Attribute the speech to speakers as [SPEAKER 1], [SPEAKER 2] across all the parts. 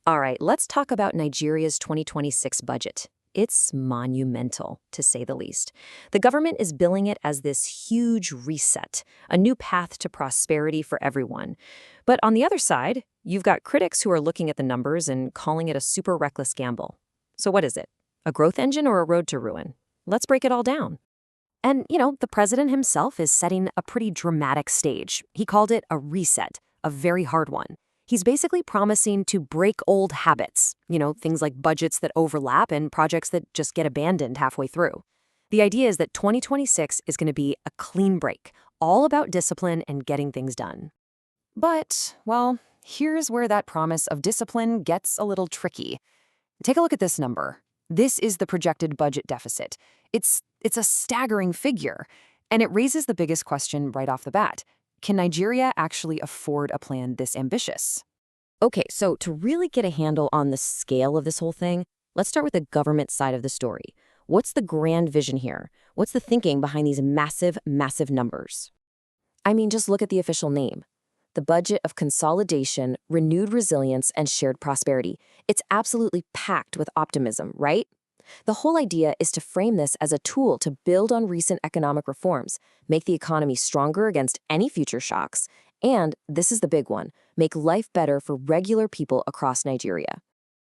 [SPEAKER 1] All right, let's talk about Nigeria's 2026 budget. It's monumental, to say the least. The government is billing it as this huge reset, a new path to prosperity for everyone. But on the other side, you've got critics who are looking at the numbers and calling it a super reckless gamble. So what is it? A growth engine or a road to ruin? Let's break it all down. And, the president himself is setting a pretty dramatic stage. He called it a reset, a very hard one. He's basically promising to break old habits, things like budgets that overlap and projects that just get abandoned halfway through. The idea is that 2026 is going to be a clean break, all about discipline and getting things done. But, well, here's where that promise of discipline gets a little tricky. Take a look at this number. This is the projected budget deficit. It's a staggering figure, and it raises the biggest question right off the bat. Can Nigeria actually afford a plan this ambitious? Okay, so to really get a handle on the scale of this whole thing, let's start with the government side of the story. What's the grand vision here? What's the thinking behind these massive, massive numbers? I mean, just look at the official name. The Budget of Consolidation, Renewed Resilience, and Shared Prosperity. It's absolutely packed with optimism, right? The whole idea is to frame this as a tool to build on recent economic reforms, make the economy stronger against any future shocks, and, this is the big one, make life better for regular people across Nigeria.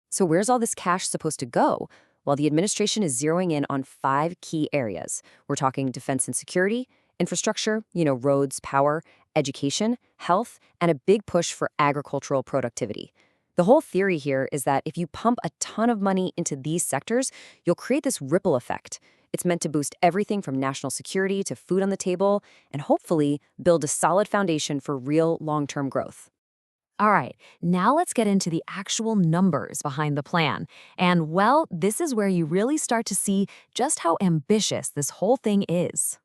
[SPEAKER 1] So where's all this cash supposed to go? Well, the administration is zeroing in on 5 key areas. We're talking defense and security, infrastructure, roads, power, education, health, and a big push for agricultural productivity. The whole theory here is that if you pump a ton of money into these sectors, you'll create this ripple effect. It's meant to boost everything from national security to food on the table, and hopefully build a solid foundation for real long-term growth. All right, now let's get into the actual numbers behind the plan. And well, this is where you really start to see just how ambitious this whole thing is.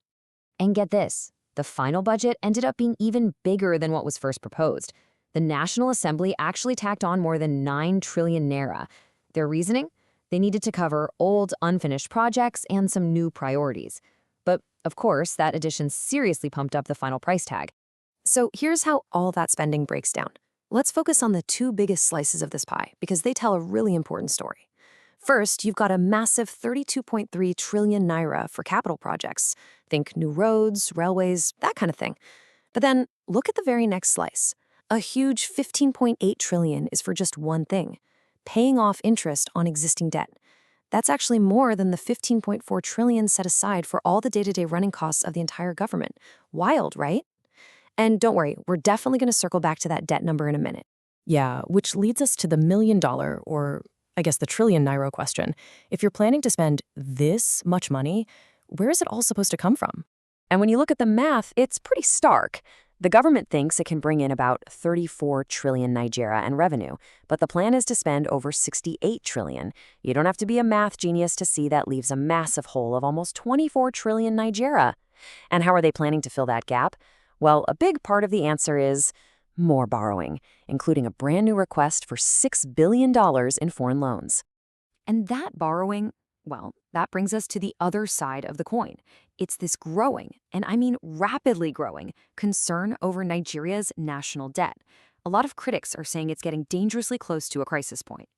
[SPEAKER 1] And get this, the final budget ended up being even bigger than what was first proposed. The National Assembly actually tacked on more than 9 trillion naira. Their reasoning? They needed to cover old, unfinished projects and some new priorities. But, of course, that addition seriously pumped up the final price tag. So here's how all that spending breaks down. Let's focus on the 2 biggest slices of this pie, because they tell a really important story. First, you've got a massive 32.3 trillion naira for capital projects. Think new roads, railways, that kind of thing. But then, look at the very next slice. A huge 15.8 trillion is for just one thing, paying off interest on existing debt. That's actually more than the 15.4 trillion set aside for all the day-to-day running costs of the entire government. Wild, right? And don't worry, we're definitely going to circle back to that debt number in a minute.
[SPEAKER 2] Yeah, which leads us to the $1,000,000, or I guess the trillion naira question. If you're planning to spend this much money, where is it all supposed to come from?
[SPEAKER 1] And when you look at the math, it's pretty stark. The government thinks it can bring in about 34 trillion Nigeria in revenue, but the plan is to spend over 68 trillion. You don't have to be a math genius to see that leaves a massive hole of almost 24 trillion Nigeria. And how are they planning to fill that gap? Well, a big part of the answer is more borrowing, including a brand new request for $6 billion in foreign loans. And that borrowing, well, that brings us to the other side of the coin. It's this growing, and I mean rapidly growing, concern over Nigeria's national debt. A lot of critics are saying it's getting dangerously close to a crisis point.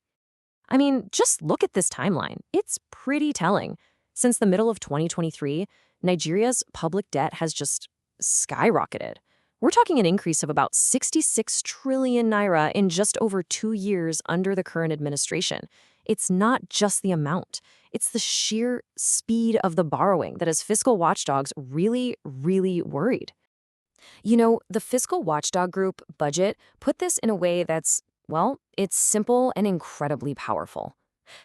[SPEAKER 1] I mean, just look at this timeline. It's pretty telling. Since the middle of 2023, Nigeria's public debt has just skyrocketed. We're talking an increase of about 66 trillion naira in just over 2 years under the current administration. It's not just the amount. It's the sheer speed of the borrowing that has fiscal watchdogs really, really worried. The fiscal watchdog group, Budget, put this in a way that's, well, it's simple and incredibly powerful.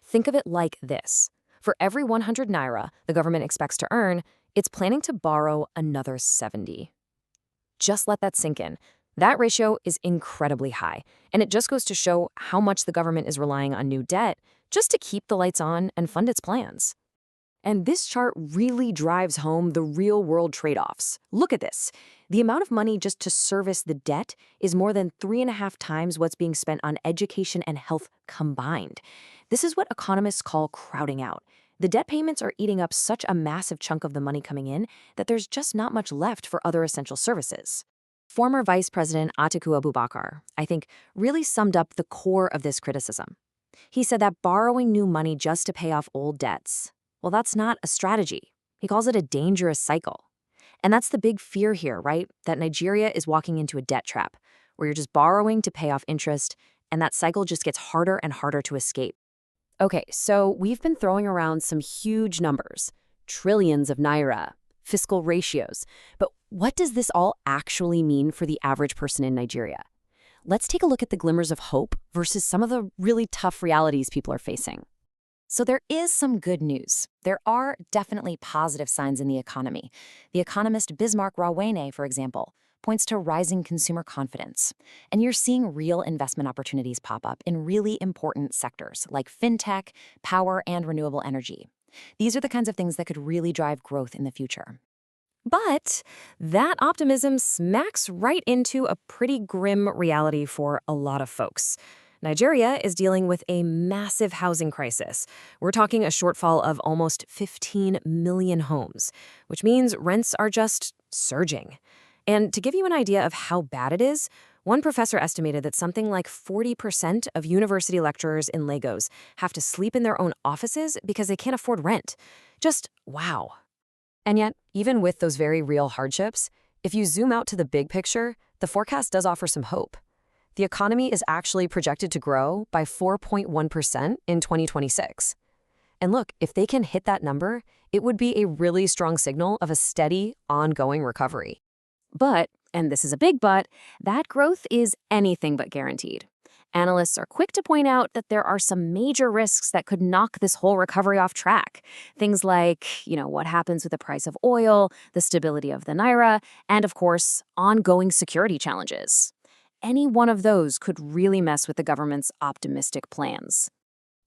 [SPEAKER 1] Think of it like this. For every 100 naira the government expects to earn, it's planning to borrow another 70. Just let that sink in. That ratio is incredibly high, and it just goes to show how much the government is relying on new debt just to keep the lights on and fund its plans. And this chart really drives home the real-world trade-offs. Look at this. The amount of money just to service the debt is more than 3.5 times what's being spent on education and health combined. This is what economists call crowding out. The debt payments are eating up such a massive chunk of the money coming in that there's just not much left for other essential services. Former Vice President Atiku Abubakar, I think, really summed up the core of this criticism. He said that borrowing new money just to pay off old debts, well, that's not a strategy. He calls it a dangerous cycle. And that's the big fear here, right? That Nigeria is walking into a debt trap, where you're just borrowing to pay off interest, and that cycle just gets harder and harder to escape. Okay, so we've been throwing around some huge numbers, trillions of naira, fiscal ratios, but what does this all actually mean for the average person in Nigeria? Let's take a look at the glimmers of hope versus some of the really tough realities people are facing. So there is some good news. There are definitely positive signs in the economy. The economist Bismarck Rawene, for example, points to rising consumer confidence. And you're seeing real investment opportunities pop up in really important sectors like fintech, power, and renewable energy. These are the kinds of things that could really drive growth in the future. But that optimism smacks right into a pretty grim reality for a lot of folks. Nigeria is dealing with a massive housing crisis. We're talking a shortfall of almost 15 million homes, which means rents are just surging. And to give you an idea of how bad it is, one professor estimated that something like 40% of university lecturers in Lagos have to sleep in their own offices because they can't afford rent. Just wow. And yet, even with those very real hardships, if you zoom out to the big picture, the forecast does offer some hope. The economy is actually projected to grow by 4.1% in 2026. And look, if they can hit that number, it would be a really strong signal of a steady, ongoing recovery. But, and this is a big but, that growth is anything but guaranteed. Analysts are quick to point out that there are some major risks that could knock this whole recovery off track. Things like, what happens with the price of oil, the stability of the naira, and of course, ongoing security challenges. Any one of those could really mess with the government's optimistic plans.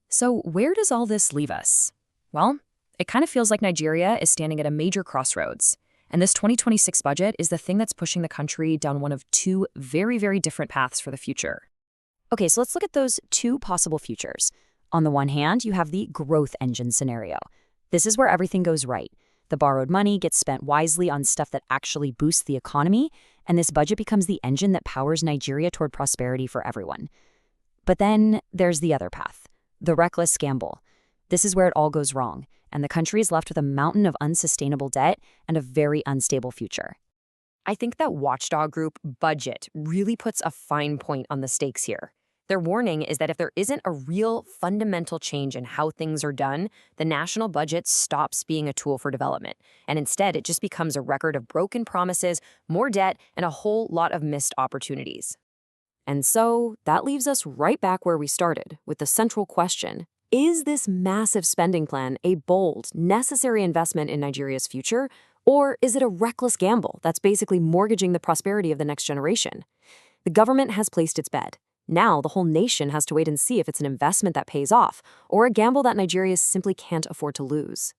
[SPEAKER 1] So where does all this leave us? Well, it kind of feels like Nigeria is standing at a major crossroads. And this 2026 budget is the thing that's pushing the country down one of two very, very different paths for the future. Okay, so let's look at those two possible futures. On the one hand, you have the growth engine scenario. This is where everything goes right. The borrowed money gets spent wisely on stuff that actually boosts the economy, and this budget becomes the engine that powers Nigeria toward prosperity for everyone. But then there's the other path, the reckless gamble. This is where it all goes wrong, and the country is left with a mountain of unsustainable debt and a very unstable future. I think that watchdog group Budget really puts a fine point on the stakes here. Their warning is that if there isn't a real fundamental change in how things are done, the national budget stops being a tool for development, and instead it just becomes a record of broken promises, more debt, and a whole lot of missed opportunities. And so that leaves us right back where we started, with the central question: is this massive spending plan a bold, necessary investment in Nigeria's future, or is it a reckless gamble that's basically mortgaging the prosperity of the next generation? The government has placed its bet. Now the whole nation has to wait and see if it's an investment that pays off, or a gamble that Nigeria simply can't afford to lose.